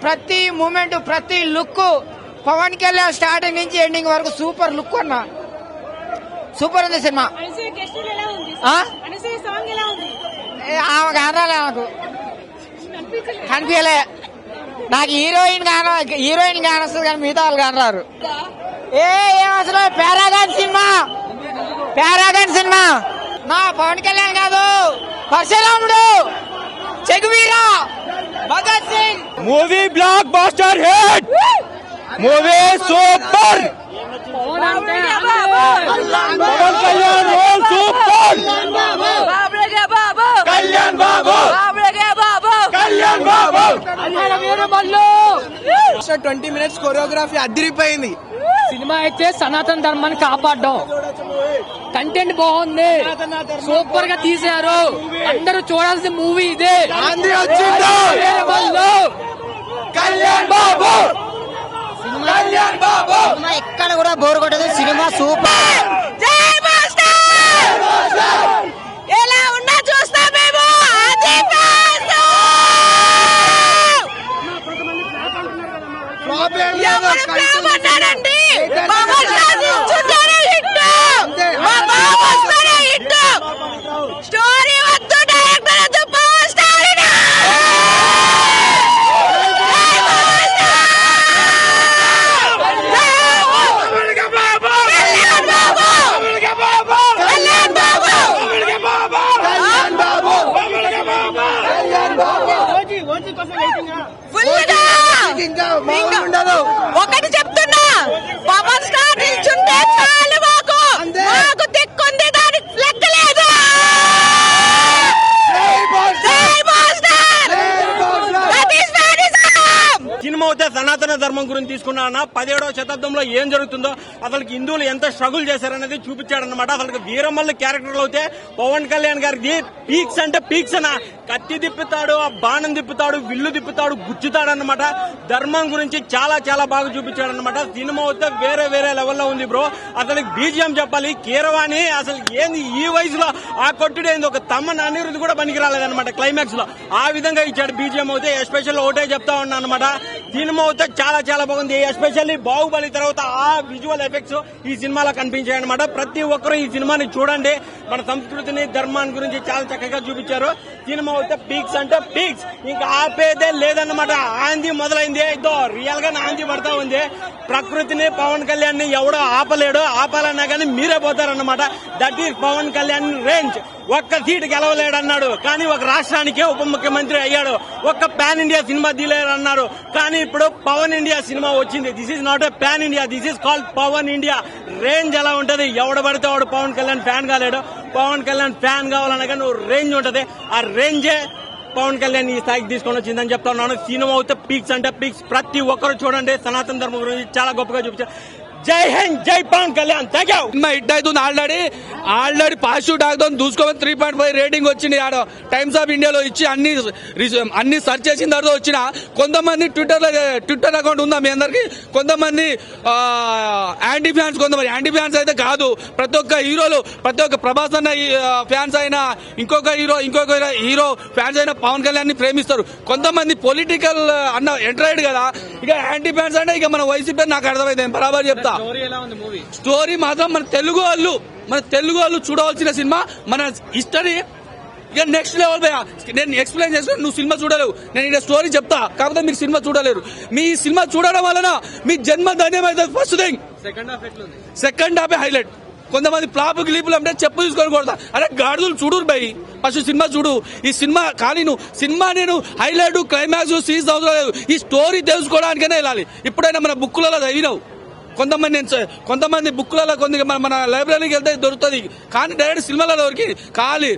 ప్రతి మూమెంట్ ప్రతి look Pawan Kalyan starting నుంచి ఎండింగ్ వరకు సూపర్ లుక్ అన్న, సూపర్ ఉంది సినిమా. ఆమె కానాలే, ఆమెకు కనిపించలే. నాకు హీరోయిన్ కానొస్తుంది కానీ మిగతా వాళ్ళు కానరారు. ఏం అసలు పారాగన్ సినిమా నా పవన్ కళ్యాణ్ కాదు, పరశురాముడు, Che Guevara, Bhagat Singh. Movie blockbuster hit, movie super. Pawan Kalyan role super. Kalyan Babu 20 minutes choreography అదిరిపోయింది. సినిమా అయితే సనాతన ధర్మాన్ని కాపాడడం, కంటెంట్ బాగుంది, సూపర్ గా తీశారు. అందరూ చూడాల్సిన మూవీ ఇదే. కళ్యాణ్ బాబు సినిమా ఎక్కడ కూడా బోర్ కొట్టదు. Cinema super. ఎలా ఉన్నా చూస్తాం మేము. అన్నాడండి స్టోరీ వద్దు, డైరెక్టర్ వద్దు, పవర్ స్టార్. ఒకటి చెప్తున్నా, పవర్ స్టార్ నిల్చుంటే చాలు. మాకు తెక్కుంది, దానికి లెక్కలేదు. సినిమా అయితే సనాతన ధర్మం గురించి తీసుకున్నా 17వ శతాబ్దంలో ఏం జరుగుతుందో, అసలు హిందువులు ఎంత స్ట్రగుల్ చేశారనేది చూపించాడనమాట. అసలు వీరమల్లి క్యారెక్టర్లు అయితే పవన్ కళ్యాణ్ గారికి పీక్స్ అంటే పీక్స్ అన్న. కత్తి తిప్పుతాడు, ఆ బాణం తిప్పుతాడు, విల్లు తిప్పుతాడు, గుచ్చుతాడు అన్నమాట. ధర్మం గురించి చాలా చాలా బాగా చూపించాడనమాట. సినిమా అయితే వేరే లెవెల్లో ఉంది బ్రో. అసలు బీజిఎం చెప్పాలి, కీరవాణి అసలు ఏంది ఈ వయసులో ఆ కొట్టుడేంది, ఒక తమ్మ అనిరుద్ధి కూడా పనికి రాలేదన్నమాట క్లైమాక్స్ లో. ఆ విధంగా ఇచ్చాడు బీజిఎం అయితే. ఎస్పెషల్ ఒకటే చెప్తా ఉన్నా అనమాట, సినిమా అయితే చాలా చాలా బాగుంది. ఎస్పెషల్లీ బాహుబలి తర్వాత ఆ విజువల్ ఎఫెక్ట్స్ ఈ సినిమాలో కనిపించాయి అనమాట. ప్రతి ఒక్కరు ఈ సినిమాని చూడండి. మన సంస్కృతిని, ధర్మాన్ని గురించి చాలా చక్కగా చూపించారు. సినిమా అయితే పీక్స్ అంటే పీక్స్, ఇంకా ఆపేదే లేదన్నమాట. ఆంది మొదలైంది, ఇదో రియల్ గా ఆంది పడతా ఉంది. ప్రకృతిని, పవన్ కళ్యాణ్ ని ఎవడో ఆపలేడు. ఆపాలన్నా కానీ మీరే పోతారన్నమాట. That is Pawan Kalyan range. ఒక్క సీటు గెలవలేడు అన్నాడు, కానీ ఒక రాష్ట్రానికే ఉప ముఖ్యమంత్రి అయ్యాడు. ఒక్క పాన్ ఇండియా సినిమా తీయలేరు అన్నారు, కానీ ఇప్పుడు పవన్ ఇండియా సినిమా వచ్చింది. This is not a pan India, this is called Pawan India. Range ఎలా ఉంటది, ఎవడు పడితే వాడు పవన్ కళ్యాణ్ ఫ్యాన్ కాలేడు. పవన్ కళ్యాణ్ ఫ్యాన్ కావాలన్నా నువ్వు రేంజ్ ఉంటది. ఆ రేంజే పవన్ కళ్యాణ్ ఈ స్థాయికి తీసుకొని వచ్చిందని చెప్తా ఉన్నాను. సినిమా అయితే పీక్స్ అంటే పీక్స్. ప్రతి ఒక్కరు చూడండి. సనాతన ధర్మం గురించి చాలా గొప్పగా చూపించారు. జై హింద్, జై పవన్ కళ్యాణ్. Thank you. హిట్ అవుతుంది. ఆల్రెడీ పాజిటివ్ టాక్ తో చూసుకోమని 3.5 రేటింగ్ వచ్చింది. ఆడ టైమ్స్ ఆఫ్ ఇండియాలో ఇచ్చి అన్ని సెర్చ్ చేసిన తర్వాత వచ్చిన కొంతమంది ట్విట్టర్ అకౌంట్ ఉందా మీ అందరికి, కొంతమంది యాంటీ ఫ్యాన్స్, కొంతమంది యాంటీ ఫ్యాన్స్ అయితే కాదు. ప్రతి ఒక్క హీరోలు, ప్రతి ఒక్క ప్రభాస్ అన్న ఫ్యాన్స్ అయినా, ఇంకొక హీరో ఫ్యాన్స్ అయినా పవన్ కళ్యాణ్ ని ప్రేమిస్తారు. కొంతమంది పొలిటికల్ అన్న ఎంటరైడ్ కదా, ఇక యాంటీ ఫ్యాన్స్ అంటే ఇక మన వైసీపీ నాకు అర్థమైంది. బరాబర్ చెప్తా. స్టోరీ మాత్రం మన తెలుగు వాళ్ళు చూడవలసిన సినిమా. మన హిస్టరీ ఇక నెక్స్ట్ లెవెల్. నేను ఎక్స్ప్లెయిన్ చేస్తాను, నువ్వు సినిమా చూడలేవు. నేను ఇక్కడ స్టోరీ చెప్తా, కాకపోతే మీరు సినిమా చూడలేరు. మీ సినిమా చూడడం వలన మీ జన్మ ధన్యమైతే. First thing, second half highlight. కొంతమంది ఫ్లాప్ గ్లీపులు అంటే చెప్పు తీసుకొని కొడతా. అరే గాడులు చూడు బై, ఫస్ట్ సినిమా చూడు. ఈ సినిమా కానీ నువ్వు సినిమా నేను హైలైట్, క్లైమాక్స్, సీన్స్ అవసరం లేదు. ఈ స్టోరీ తెలుసుకోవడానికైనా వెళ్ళాలి. ఇప్పుడైనా మన బుక్కులలో చదివినావు. కొంతమంది బుక్లలో మన లైబ్రరీకి వెళ్తే దొరుకుతుంది, కానీ డైరెక్ట్ సినిమాలో దొరికి ఖాళీ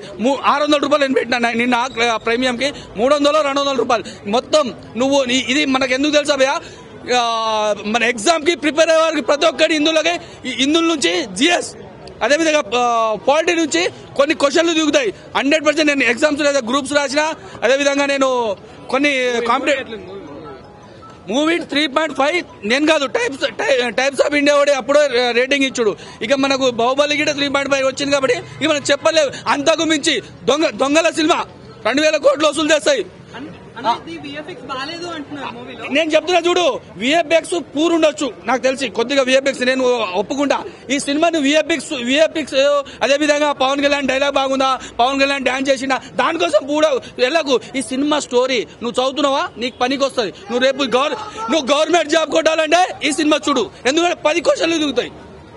600 రూపాయలు నేను పెట్టినా. నిన్న ప్రీమియంకి 300, 200 రూపాయలు మొత్తం. నువ్వు ఇది మనకు ఎందుకు తెలుసా భయ్యా, మన ఎగ్జామ్ కి ప్రిపేర్ అయ్యే వారికి ప్రతి ఒక్కటి ఇందుల నుంచి జిఎస్, అదేవిధంగా పాలిటీ నుంచి కొన్ని క్వశ్చన్లు దిగుతాయి. 100% నేను ఎగ్జామ్స్ గ్రూప్స్ రాసిన. అదేవిధంగా నేను కొన్ని కాంపిటేటివ్ మూవీ 3.5 నేను కాదు, టైప్స్ ఆఫ్ ఇండియా వాడే అప్పుడే రేటింగ్ ఇచ్చుడు. ఇక మనకు బాహుబలి గిట 3.5 వచ్చింది కాబట్టి ఇక మనకు చెప్పలేవు. అంతకు మించి దొంగల సినిమా 2000 కోట్లు వసూలు చేస్తాయి. నేను చెప్తున్నా చూడు, విఎఫ్ఎక్స్ పూర్ ఉండొచ్చు నాకు తెలిసి, కొద్దిగా విఎఫ్ఎక్స్ నేను ఒప్పుకుంటా. ఈ సినిమాను విఎఫ్ఎక్స్ అదే విధంగా పవన్ కళ్యాణ్ డైలాగ్ బాగుందా, పవన్ కళ్యాణ్ డాన్స్ చేసిందా, దానికోసం కూడా వెళ్ళకు. ఈ సినిమా స్టోరీ నువ్వు చదువుతున్నావా, నీకు పనికి వస్తుంది. నువ్వు రేపు నువ్వు గవర్నమెంట్ జాబ్ కొట్టాలంటే ఈ సినిమా చూడు, ఎందుకంటే 10 క్వశ్చన్లు దిగుతాయి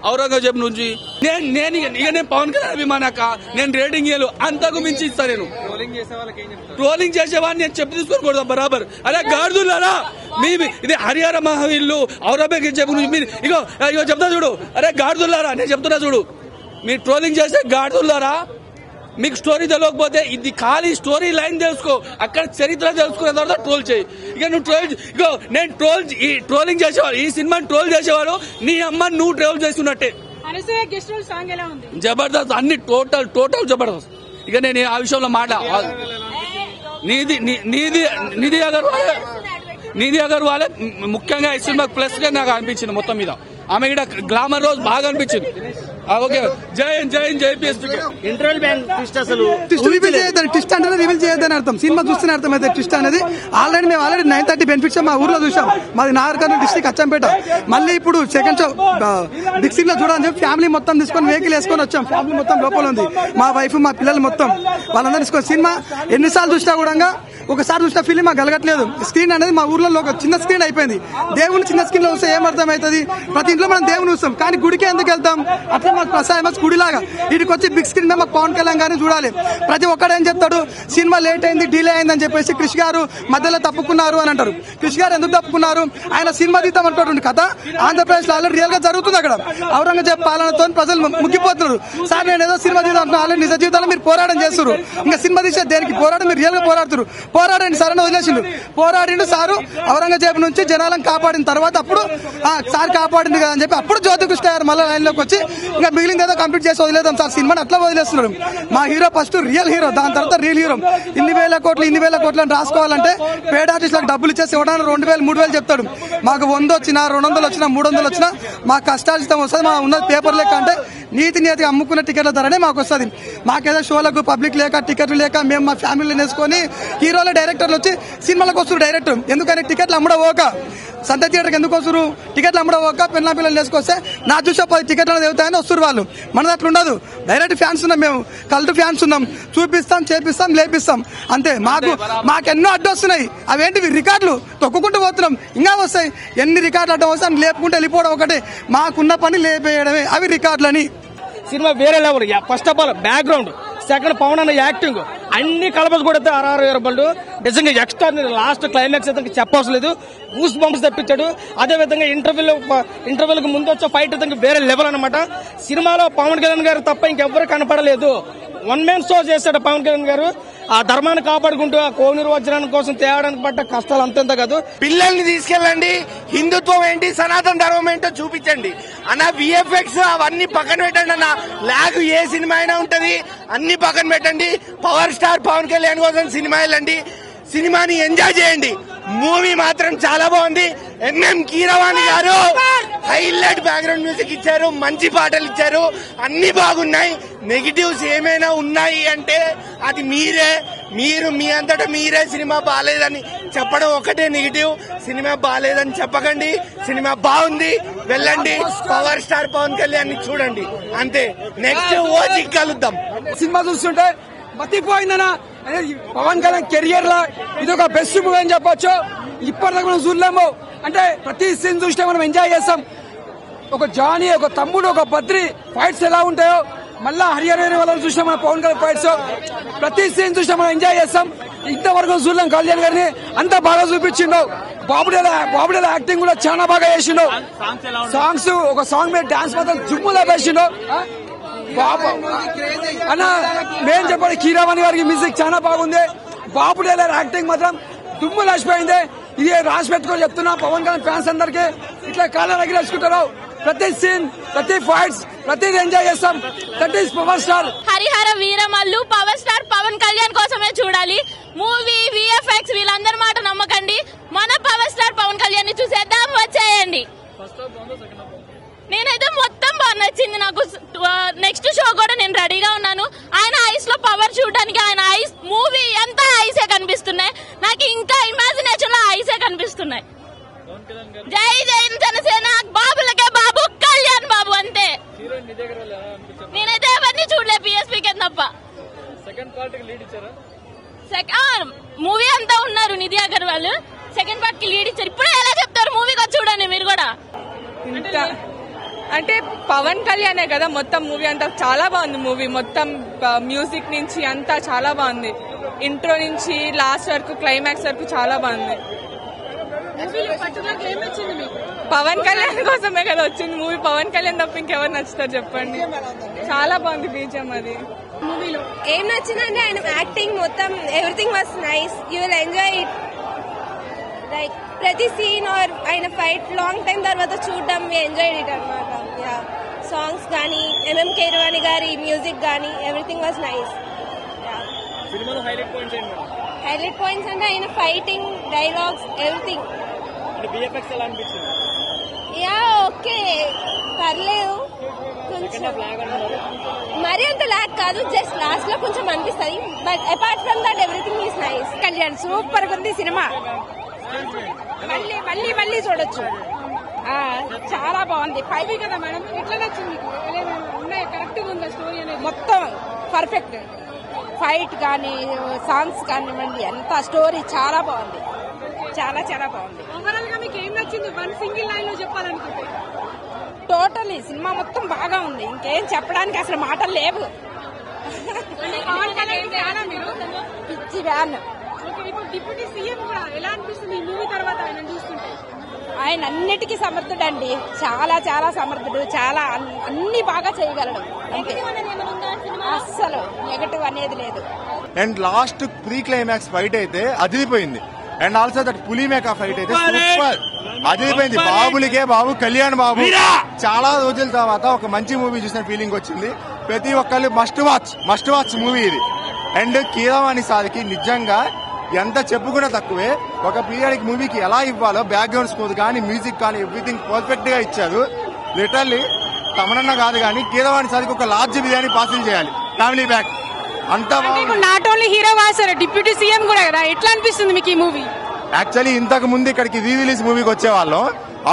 ఔరంగజేబ్ నుంచి. నేను పవన్ కళ్యాణ్ అభిమానక, నేను రేటింగ్ ఇయ్యలు, అంతకు మించి ఇస్తా. నేను ట్రోలింగ్ చేసేవాడిని నేను చెప్పి తీసుకోకూడదు బరాబర్. అరే గాడిదులారా, ఇది హరిహర మహావీళ్ళు ఔరంగజేబ్ గురించి మీరు ఇగో చెప్తా చూడు. అరే గాడిదులారా, నేను చెప్తున్నా చూడు, మీరు ట్రోలింగ్ చేస్తే గాడిదులారా, మీకు స్టోరీ తెలియకపోతే ఇది ఖాళీ స్టోరీ లైన్ తెలుసుకో, అక్కడ చరిత్ర తెలుసుకున్న తర్వాత ట్రోల్ చేయి. ఇక నువ్వు నేను ట్రోలింగ్ చేసేవాడు, ఈ సినిమాని ట్రోల్ చేసేవాడు నీ అమ్మని నువ్వు ట్రోల్ చేస్తున్నట్టే. జబర్దస్త్, అన్ని టోటల్ జబర్దస్త్. ఇక నేను ఆ విషయంలో మాట నిధి అగర్వాలే ముఖ్యంగా ఈ సినిమా ప్లస్ గా నాకు అనిపించింది. మొత్తం మీద ఆమె ఇక్కడ గ్లామర్ రోజు బాగా అనిపించింది. ఓకే, జై పిఎస్పీ. ఇంటర్వెల్ బ్యాంక్ ట్విస్ట్ అసలు ట్విస్ట్ అంటే రివీల్ చేయొద్దని అర్థం. సినిమా చూస్తేనే అర్థం అయితే ట్విస్ట్ అనేది. మేము ఆల్రెడీ 9:30 బెనిఫిట్స్ మా ఊర్లో చూసాం. మాది నాగర్కర్నూలు డిస్ట్రిక్ట్ అచ్చంపేట. మళ్ళీ ఇప్పుడు సెకండ్ షో బిగ్ స్క్రీన్ లో చూడాలని చెప్పి ఫ్యామిలీ మొత్తం తీసుకొని వెహికల్ వేసుకొని వచ్చాం. ఫ్యామిలీ మొత్తం లోపల ఉంది, మా వైఫ్ మా పిల్లలు మొత్తం వాళ్ళందరూ తీసుకొని. సినిమా ఎన్నిసార్లు చూసినా కూడా ఒకసారి చూసిన ఫీలింగ్ మాకు కలగట్లేదు. స్క్రీన్ అనేది మా ఊర్లో ఒక చిన్న స్క్రీన్ అయిపోయింది. దేవుని చిన్న స్క్రీన్ లో చూస్తే ఏమర్థం అవుతుంది? ప్రతి ఇంట్లో మనం దేవుని చూస్తాం, కానీ గుడికి ఎందుకు వెళ్తాం? అట్లా మాకు ప్రసాదం గుడిలాగా వీటికి వచ్చి బిగ్ స్క్రీన్ మీద మాకు పవన్ కళ్యాణ్ గారిని చూడాలి. ప్రతి ఒక్కడు ఏం చెప్తాడు, సినిమా లేట్ అయింది, డిలే అయింది అని చెప్పేసి క్రిష్ గారు మధ్యలో తప్పుకున్నారు అని అంటారు. క్రిష్ గారు ఎందుకు తప్పుకున్నారు? ఆయన సినిమా తీద్దాం అనుకుంటుంది కథ ఆంధ్రప్రదేశ్ లో ఆల్రెడీ రియల్ గా జరుగుతుంది. అక్కడ ఔరంగజేబ్ పాలనతో ప్రజలు ముగ్గిపోతున్నారు. సార్ నేను ఏదో సినిమా తీద్దాం అనుకున్నా, ఆల్రెడీ నిజ జీవితంలో మీరు పోరాటం చేస్తారు. ఇంకా సినిమా తీసే దేనికి పోరాటం? మీరు రియల్ గా పోరాడుతారు. పోరాడండి సార్ అని వదిలేసిండు. పోరాడిండు సారు ఔరంగజేబ్ నుంచి జనాలను కాపాడిన తర్వాత అప్పుడు సార్ కాపాడింది కదా అని చెప్పి అప్పుడు జ్యోతికృష్ణ గారు మళ్ళీ లైన్ లోకి వచ్చి ఇంకా మిగిలింది ఏదో కంప్లీట్ చేసి వదిలేదాం సార్ సినిమాని అట్లా వదిలేస్తున్నారు. మా హీరో ఫస్ట్ రియల్ హీరో, దాని తర్వాత రియల్ హీరో. ఇన్ని వేల కోట్లు అని రాసుకోవాలంటే పేడ ఆర్టిస్టులకు డబ్బులు ఇచ్చేసి ఇవ్వడానికి 2,000 3,000 చెప్తాడు. మాకు 100 వచ్చినా 200 వచ్చినా 300 వచ్చినా మా కష్టార్జితం వస్తుంది. మా ఉన్నది పేపర్ లెక్క అంటే నీతిగా అమ్ముకున్న టికెట్ల ధరనే మాకు వస్తుంది. మాకేదో షోలకు పబ్లిక్ లేక టికెట్లు లేక మేము మా ఫ్యామిలీని వేసుకొని హీరోలు డైరెక్టర్లు వచ్చి సినిమాలకు వస్తారు డైరెక్ట్. ఎందుకని టికెట్లు అమ్మడపోక సంత థియేటర్కి ఎందుకు వస్తారు? టికెట్లు అమ్మడపోక పిల్లల పిల్లలు వేసుకొస్తే నా చూసే 10 టికెట్లు దేవుతాయని వస్తారు వాళ్ళు. మనది అట్లా ఉండదు. డైరెక్ట్ ఫ్యాన్స్ ఉన్నాం, మేము కల్ట్ ఫ్యాన్స్ ఉన్నాం. చూపిస్తాం, చేపిస్తాం, లేపిస్తాం అంతే. మాకెన్నో అడ్డు వస్తున్నాయి. అవేంటివి? రికార్డులు తొక్కుకుంటూ పోతున్నాం, ఇంకా వస్తాయి. ఎన్ని రికార్డులు అడ్డం వస్తాయి అని లేపుకుంటూ వెళ్ళిపోవడం ఒకటే. మాకున్న పని లేపేయడమే, అవి రికార్డులని. సినిమా వేరే level. First of all background, second Pawan అన్న యాక్టింగ్, అన్ని కలపసి కూడా RRR నిజంగా ఎక్స్ట్రా. లాస్ట్ క్లైమాక్స్ అయితే చెప్పవసరం లేదు, గూస్ బంప్స్ తెప్పించాడు. అదే విధంగా ఇంటర్వ్యూలకు ముందు వచ్చే ఫైట్ అయితే వేరే లెవెల్ అనమాట. సినిమాలో పవన్ కళ్యాణ్ గారు తప్ప ఇంకెవ్వరు కనపడలేదు. 1 man షో చేశాడు పవన్ కళ్యాణ్ గారు. ఆ ధర్మాన్ని కాపాడుకుంటూ ఆ కోనేరు వజ్రాన్ని కోసం తేవడానికి పడ్డ కష్టాలు అంతంత కాదు. పిల్లల్ని తీసుకెళ్ళండి, హిందుత్వం ఏంటి, సనాతన ధర్మం ఏంటో చూపించండి అన్న. VFX అవన్నీ పక్కన పెట్టండి అన్న. లాగ్ ఏ సినిమా అయినా ఉంటది, అన్ని పక్కన పెట్టండి. పవర్ స్టార్ పవన్ కళ్యాణ్ కోసం సినిమా వెళ్ళండి, సినిమాని ఎంజాయ్ చేయండి. మూవీ మాత్రం చాలా బాగుంది. MM కీరవాణి గారు హైలైట్ బ్యాక్గ్రౌండ్ మ్యూజిక్ ఇచ్చారు, మంచి పాటలు ఇచ్చారు, అన్ని బాగున్నాయి. నెగిటివ్స్ ఏమైనా ఉన్నాయి అంటే అది మీరు మీ అంతటా మీరే సినిమా బాగాలేదని చెప్పడం ఒకటే నెగిటివ్. సినిమా బాగాలేదని చెప్పకండి, సినిమా బాగుంది, వెళ్ళండి, పవర్ స్టార్ పవన్ కళ్యాణ్ ని చూడండి, అంతే. నెక్స్ట్ ఓజీ కలుద్దాం. సినిమా చూస్తుంటే మతిపోయిందనా పవన్ కళ్యాణ్ కెరియర్ లో ఇది ఒక బెస్ట్ మూవీ అని చెప్పొచ్చు. ఇప్పటిదాకా మనం చూడలేము. అంటే ప్రతి సీన్ చూస్తే మనం ఎంజాయ్ చేస్తాం. ఒక జానీ, ఒక తమ్ముడు, ఒక బద్రి ఫైట్స్ ఎలా ఉంటాయో, మళ్ళా హరిహర వాళ్ళని చూసినా మన పవన్ కళ్యాణ్ ఫైట్స్ ప్రతి సీన్ చూసినా మనం ఎంజాయ్ చేస్తాం. ఇంతవరకు చూడలేం కళ్యాణ్ గారిని, అంత బాగా చూపించిండు. బాబుడేల యాక్టింగ్ కూడా చాలా బాగా చేసిండు. సాంగ్స్, ఒక సాంగ్ మీద డాన్స్ మాత్రం జుమ్ములా వేసిండు. అన్న మేం చెప్పండి, కీరవాణి గారికి మ్యూజిక్ చాలా బాగుంది. బాబుడేల యాక్టింగ్ మాత్రం దుమ్ము లేచిపోయింది. ఇది రాసి పెట్టుకొని చెప్తున్నా పవన్ కళ్యాణ్ ఫ్యాన్స్ అందరికి. ఇట్లా కాళ్ళ రగిలేసుకుంటారు. ప్రతి సీన్, ప్రతి ఫైట్స్, ప్రతిది ఎంజాయ్ చేస్తాం. That is power star. Harihara Veeramallu power star Pawan Kalyan కోసమే చూడాలి. మూవీ, VFX వీళ్ళందరి మాట నమ్మకండి. మన పవర్ స్టార్ పవన్ కళ్యాణ్ ని చూసేద్దాం, వచ్చేయండి. నేనైతే మొత్తం బాగా నచ్చింది నాకు. నెక్స్ట్ షో కూడా నేను రెడీగా ఉన్నాను. ఆయన ఐస్ లో పవర్ చూడడానికి ఆయన ఐస్ మూవీ అంతా ఐసే కనిపిస్తున్నాయి నాకు. ఇంకా ఇమాజినేషన్ లో ఐసే కనిపిస్తున్నాయి. జై జై జనసేన, బాబులకే బాబు, కళ్యాణ్ బాబు అంతే. నేనైతే ఎవరిని చూడలే పిఎస్పీకే తప్ప. మూవీ అంతా ఉన్నారు నిధి అగర్వాల్, సెకండ్ పార్ట్ కి లీడ్ ఇచ్చారు. ఇప్పుడే ఎలా చెప్తారు, మూవీకి వచ్చి చూడండి మీరు కూడా. అంటే పవన్ కళ్యాణే కదా మొత్తం మూవీ అంతా. చాలా బాగుంది మూవీ మొత్తం, మ్యూజిక్ నుంచి అంతా చాలా బాగుంది. ఇంట్రో నుంచి లాస్ట్ వరకు, క్లైమాక్స్ వరకు చాలా బాగుంది. పవన్ కళ్యాణ్ కోసమే కదా వచ్చింది మూవీ. పవన్ కళ్యాణ్ తప్ప ఇంకెవరు నచ్చుతారు చెప్పండి. చాలా బాగుంది బీజం. అది మూవీలో ఏం నచ్చిందంటే ఆయన యాక్టింగ్ మొత్తం, everything was nice. You will enjoy it. Like ప్రతి సీన్ ఆర్ ఆయన ఫైట్ లాంగ్ టైం తర్వాత చూడడం ఎంజాయ్ ఇట్ అనమాట. సాంగ్స్ కానీ, ఎంఎం కీరవాణి గారి మ్యూజిక్ కానీ, everything was nice. Highlight points అంటే ఆయన fighting, dialogues, everything. Yeah okay, పర్లేదు. కొంచెం మరీ అంత లాగ్ కాదు, జస్ట్ లాస్ట్ లో కొంచెం అనిపిస్తుంది. But apart from that everything is nice. Kalyan super గా ఉంది సినిమా. మళ్ళీ మళ్ళీ మళ్ళీ చూడొచ్చు. చాలా బాగుంది. ఫైవ్ కదా మేడం, ఎట్లా నచ్చింది? ఉన్నాయి కరెక్ట్ గా ఉందా స్టోరీ అనేది? మొత్తం పర్ఫెక్ట్. ఫైట్ కానీ, సాంగ్స్ కానివ్వండి, అంత స్టోరీ చాలా బాగుంది. చాలా చాలా బాగుంది. ఓవరాల్ గా మీకు ఏం నచ్చింది వన్ సింగిల్ లైన్ లో చెప్పాలనుకుంటే? టోటలీ సినిమా మొత్తం బాగా ఉంది. ఇంకేం చెప్పడానికి అసలు మాటలు లేవు. పిచ్చి వ్యాన్. ఇప్పుడు డిప్యూటీ సీఎం కూడా ఎలా అనిపిస్తుంది ఈ మూవీ తర్వాత ఆయన చూస్తుంటే? ఆయన అన్నిటికీ సమర్థుడండి. చాలా చాలా సమర్థుడు. చాలా అన్ని బాగా చేయగలడు. అస్సలు నెగటివ్ అనేది లేదు. And last pre climax fight అయితే అదిరిపోయింది. అండ్ ఆల్సో దట్ పులి మేకా ఫైట్ అయితే సూపర్ అదిరిపోయింది. బాబులకే బాబు, కళ్యాణ్ బాబు. చాలా రోజుల తర్వాత ఒక మంచి మూవీ చూసిన ఫీలింగ్ వచ్చింది. ప్రతి ఒక్కళ్ళు మస్ట్ వాచ్ మూవీ ఇది. అండ్ కీరవాణి సార్కి నిజంగా ఎంత చెప్పుకున్నా తక్కువే. ఒక పీరియడ్ మూవీకి ఎలా ఇవ్వాలో బ్యాక్గ్రౌండ్ స్కోర్ కానీ, మ్యూజిక్ కానీ, ఎవ్రీథింగ్ పర్ఫెక్ట్ గా ఇచ్చారు. లిటరల్లీ తమనన్న కాదు కానీ కీరవాణి సార్కి ఒక లార్జ్ బిర్యానీ పార్సిల్ చేయాలి ఫ్యామిలీ ప్యాక్. అంతా నాట్ ఓన్లీ హీరో వాసారు, డిప్యూటీ సీఎం కూడా కదా. ఎట్లా అనిపిస్తుంది మీకు ఈ మూవీ? యాక్చువల్లీ ఇంతకు ముందు ఇక్కడికి రీ రిలీజ్ మూవీకి వచ్చేవాళ్ళం.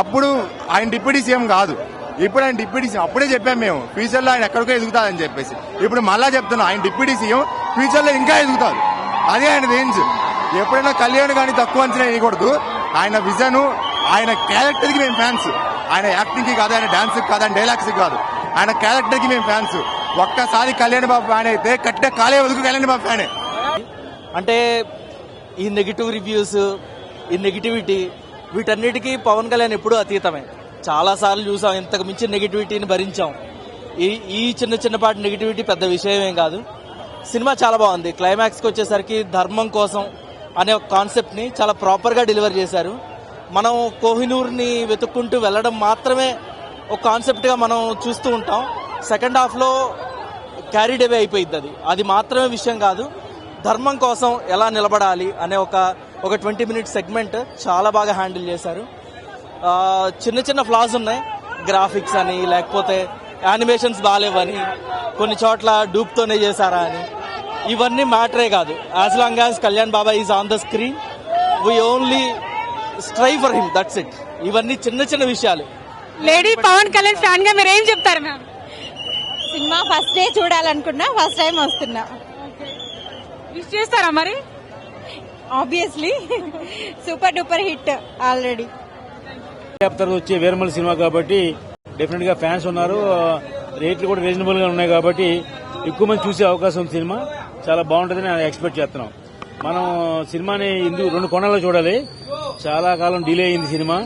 అప్పుడు ఆయన డిప్యూటీ సీఎం కాదు, ఇప్పుడు ఆయన డిప్యూటీ సీఎం. అప్పుడే చెప్పాం మేము ఫ్యూచర్ లో ఆయన ఎక్కడికో ఎదుగుతారని చెప్పేసి. ఇప్పుడు మళ్ళా చెప్తున్నాం, ఆయన డిప్యూటీ సీఎం, ఫ్యూచర్ లో ఇంకా ఎదుగుతారు. అదే ఆయన రేంజ్. ఎప్పుడైనా కళ్యాణ్ కానీ తక్కువ అంచనా వేయకూడదు. ఆయన విజన్, ఆయన క్యారెక్టర్ కి మేము ఫ్యాన్స్. ఆయన యాక్టింగ్ కి కాదు, ఆయన డాన్స్ కి కాదు, ఆయన డైలాగ్స్ కి కాదు, ఆయన క్యారెక్టర్ కి మేము ఫ్యాన్స్. ఒక్కసారి కళ్యాణ్ బాబు ఫ్యాన్ అయితే కట్టే కాలే వరకు కళ్యాణ్ బాబు ఫ్యానే. అంటే ఈ నెగిటివ్ రివ్యూస్, ఈ నెగిటివిటీ, వీటన్నిటికీ పవన్ కళ్యాణ్ ఎప్పుడూ అతీతమే. చాలా సార్లు చూసాం, ఇంతకు మించి నెగిటివిటీని భరించాం. ఈ చిన్నపాటి నెగిటివిటీ పెద్ద విషయం ఏం కాదు. సినిమా చాలా బాగుంది. క్లైమాక్స్కి వచ్చేసరికి ధర్మం కోసం అనే ఒక కాన్సెప్ట్ ని చాలా ప్రాపర్ గా డెలివర్ చేశారు. మనం కోహినూర్ని వెతుక్కుంటూ వెళ్ళడం మాత్రమే ఒక కాన్సెప్ట్ గా మనం చూస్తూ ఉంటాం. సెకండ్ హాఫ్ లో క్యారీడ్ అవే అయిపోయింది. అది మాత్రమే విషయం కాదు, ధర్మం కోసం ఎలా నిలబడాలి అనే ఒక 20 మినిట్స్ సెగ్మెంట్ చాలా బాగా హ్యాండిల్ చేశారు. చిన్న ఫ్లాస్ ఉన్నాయి, గ్రాఫిక్స్ అని, లేకపోతే యానిమేషన్స్ బాగాలేవని, కొన్ని చోట్ల డూప్తోనే చేశారా అని. ఇవన్నీ మ్యాటరే కాదు. As long as Kalyan Baba is on the screen, we only strive for him, that's it. ఇవన్నీ చిన్న విషయాలు. లేడీ పవన్ కళ్యాణ్ ఫ్యాన్ గా మీరు ఏం చెప్తారు మ్యామ్? సినిమా ఫస్ట్ డే చూడాలనుకున్నా, ఫస్ట్ టైం వస్తున్నా. విష్ చేస్తారా మరి? Obviously super duper hit already. వచ్చే వీరమల్లి సినిమా కాబట్టి డెఫినెట్ గా ఫ్యాన్స్ ఉన్నారు. రేట్లు కూడా రీజనబుల్ గా ఉన్నాయి కాబట్టి ఎక్కువ మంది చూసే అవకాశం ఉంది. సినిమా చాలా బాగుంటుందని ఎక్స్పెక్ట్ చేస్తున్నాం. మనం సినిమాని 2 కోణాల్లో చూడాలి. చాలా కాలం డిలే అయింది సినిమా.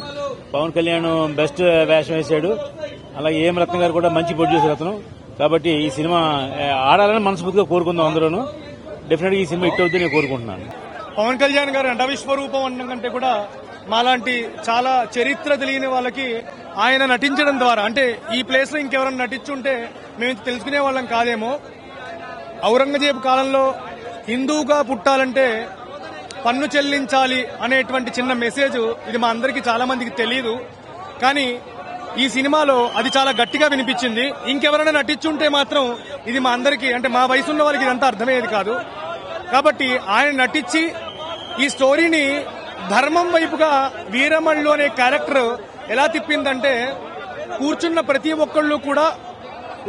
పవన్ కళ్యాణ్ బెస్ట్ వేషం వేశాడు. అలాగే ఏం రత్న గారు కూడా మంచి ప్రొడ్యూసర్ అతను. కాబట్టి ఈ సినిమా ఆడాలని మనస్ఫూర్తిగా కోరుకుందాం అందరూను. డెఫినెట్ గా ఈ సినిమా హిట్ అవుతుందని నేను కోరుకుంటున్నాను. పవన్ కళ్యాణ్ గారు నట విశ్వరూపం అనడం కంటే కూడా మాలాంటి చాలా చరిత్ర తెలియని వాళ్ళకి ఆయన నటించడం ద్వారా, అంటే ఈ ప్లేస్ లో ఇంకెవరైనా నటించుంటే మేము తెలుసుకునే వాళ్ళం కాదేమో. ఔరంగజేబు కాలంలో హిందువుగా పుట్టాలంటే పన్ను చెల్లించాలి అనేటువంటి చిన్న మెసేజ్ ఇది మా అందరికీ చాలా మందికి తెలియదు. కానీ ఈ సినిమాలో అది చాలా గట్టిగా వినిపించింది. ఇంకెవరైనా నటించుంటే మాత్రం ఇది మా అందరికి, అంటే మా వయసున్న వాళ్ళకి ఇదంతా అర్థమయ్యేది కాదు. కాబట్టి ఆయన నటించి ఈ స్టోరీని ధర్మం వైపుగా వీరమల్లు అనే క్యారెక్టర్ ఎలా తిప్పిందంటే, కూర్చున్న ప్రతి ఒక్కళ్ళు కూడా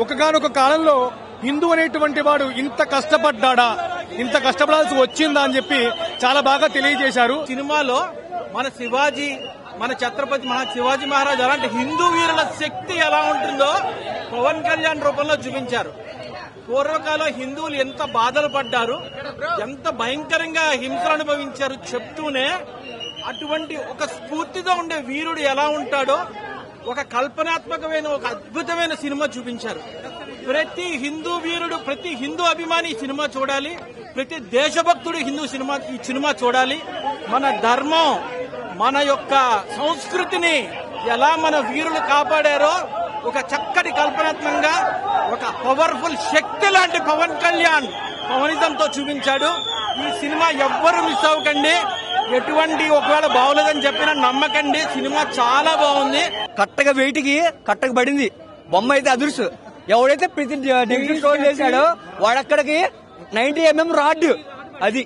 ఒకగానొక కాలంలో హిందూ అనేటువంటి వాడు ఇంత కష్టపడ్డా, ఇంత కష్టపడాల్సి వచ్చిందా అని చెప్పి చాలా బాగా తెలియజేశారు. సినిమాలో మన శివాజీ, మన ఛత్రపతి శివాజీ మహారాజ్ అలాంటి హిందూ వీరుల శక్తి ఎలా ఉంటుందో పవన్ కళ్యాణ్ రూపంలో చూపించారు. పూర్వకాలం హిందువులు ఎంత బాధలు పడ్డారు, ఎంత భయంకరంగా హింసలు అనుభవించారు చెప్తూనే అటువంటి ఒక స్ఫూర్తితో ఉండే వీరుడు ఎలా ఉంటాడో ఒక కల్పనాత్మకమైన, ఒక అద్భుతమైన సినిమా చూపించారు. ప్రతి హిందూ వీరుడు, ప్రతి హిందూ అభిమాని ఈ సినిమా చూడాలి. ప్రతి దేశభక్తుడు ఈ సినిమా చూడాలి. మన ధర్మం, మన యొక్క సంస్కృతిని ఎలా మన వీరులు కాపాడారో ఒక చక్కటి కల్పనాత్మకంగా ఒక పవర్ఫుల్ శక్తి లాంటి పవన్ కళ్యాణ్ పవనిజంతో చూపించాడు. ఈ సినిమా ఎవ్వరు మిస్ అవ్వకండి. ఎటువంటి ఒకవేళ బాగోలేదని చెప్పినా నమ్మకండి. సినిమా చాలా బాగుంది. కట్టగా వెయిట్కి కట్టకు పడింది. బొమ్మ అయితే అదుర్సు. ఎవడైతే ప్రతి డిగ్రీ స్టోర్ చేశాడో వాడక్కడికి 90mm రాడ్. అది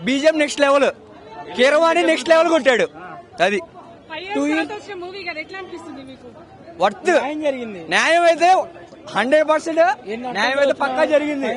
బీజం next level, Keeravani next level కొట్టాడు. అది మూవీ కదా, ఎట్లా అనిపిస్తుంది మీకు? వర్త్ న్యాయం అయితే 100%, న్యాయం అయితే పక్కా జరిగింది.